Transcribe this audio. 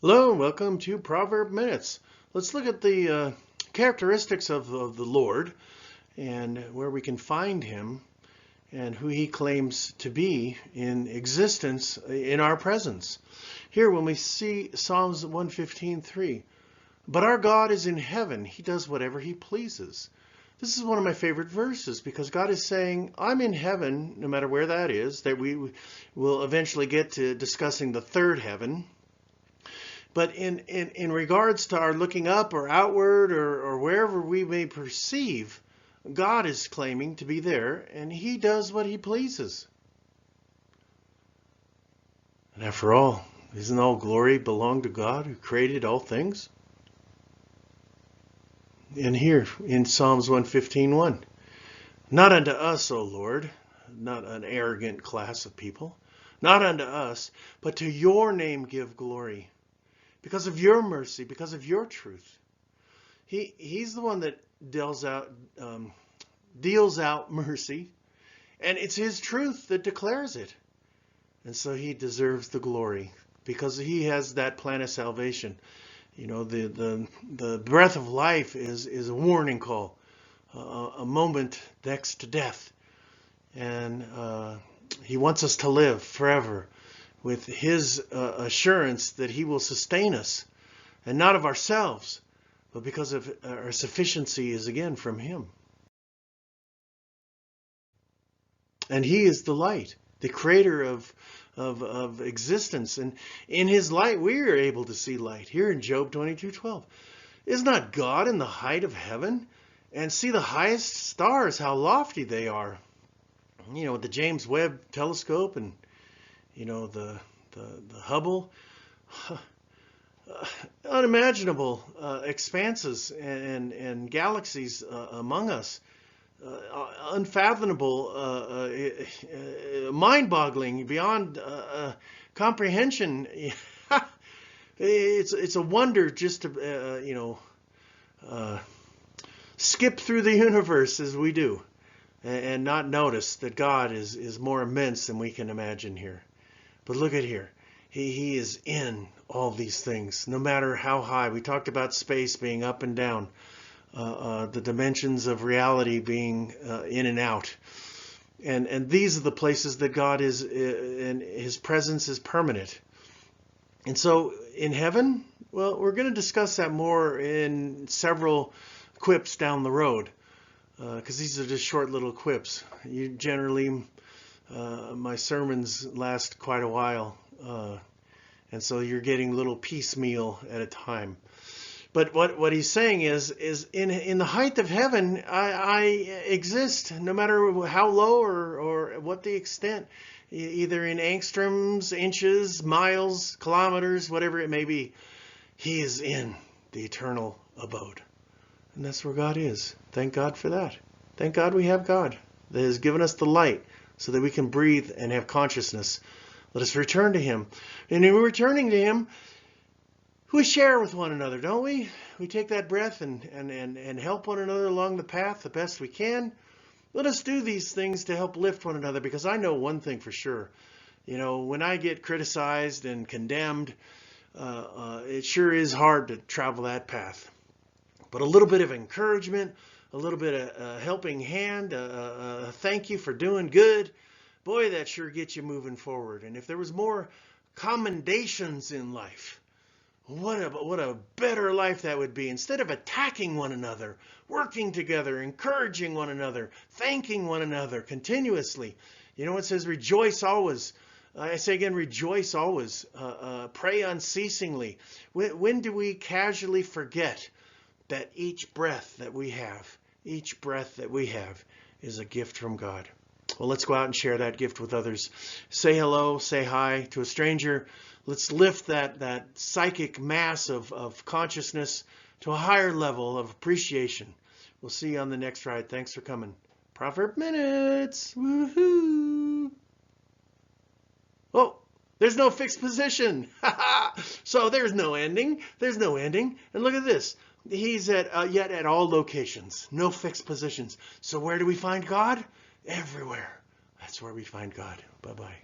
Hello, and welcome to Proverb Minutes. Let's look at the characteristics of the Lord and where we can find him and who he claims to be in existence in our presence. Here, when we see Psalms 115:3, but our God is in heaven, he does whatever he pleases. This is one of my favorite verses because God is saying, I'm in heaven, no matter where that is, that we will eventually get to discussing the third heaven. But in regards to our looking up or outward or wherever we may perceive, God is claiming to be there, and he does what he pleases. And after all, isn't all glory belong to God who created all things? And here in Psalms 115:1, not unto us, O Lord, not an arrogant class of people, not unto us, but to your name give glory, because of your mercy, because of your truth. He's the one that deals out mercy, and it's his truth that declares it. And so he deserves the glory because he has that plan of salvation. You know, the breath of life is a warning call, a moment next to death, and he wants us to live forever with his assurance that he will sustain us, and not of ourselves, but because of our sufficiency is again from him. And he is the light, the creator of existence. And in his light, we are able to see light. Here in Job 22:12. Is not God in the height of heaven? And see the highest stars, how lofty they are. You know, with the James Webb telescope and, you know, the Hubble. Unimaginable expanses and galaxies among us. Unfathomable, mind-boggling, beyond comprehension. It's a wonder just to skip through the universe as we do, and not notice that God is more immense than we can imagine here. But look at here. He is in all these things, no matter how high. We talked about space being up and down. The dimensions of reality being in and out. And these are the places that God is, and his presence is permanent. And so in heaven, well, we're going to discuss that more in several quips down the road, because these are just short little quips. My sermons last quite a while, and so you're getting little piecemeal at a time. But what he's saying is in the height of heaven, I exist, no matter how low or what the extent, either in angstroms, inches, miles, kilometers, whatever it may be. He is in the eternal abode. And that's where God is. Thank God for that. Thank God we have God that has given us the light so that we can breathe and have consciousness. Let us return to him. And in returning to him, we share with one another, don't we? We take that breath and help one another along the path the best we can. Let us do these things to help lift one another, because I know one thing for sure. You know, when I get criticized and condemned, it sure is hard to travel that path. But a little bit of encouragement, a little bit of a helping hand, thank you for doing good, boy, that sure gets you moving forward. And if there was more commendations in life, what a better life that would be. Instead of attacking one another, working together, encouraging one another, thanking one another continuously. You know, it says rejoice always. I say again, rejoice always. Pray unceasingly. When do we casually forget that each breath that we have is a gift from God? Well, let's go out and share that gift with others. Say hello, say hi to a stranger. Let's lift that psychic mass of consciousness to a higher level of appreciation. We'll see you on the next ride. Thanks for coming. Proverb Minutes. Woohoo! Oh, there's no fixed position. So there's no ending. There's no ending. And look at this. He's yet at all locations. No fixed positions. So where do we find God? Everywhere. That's where we find God. Bye-bye.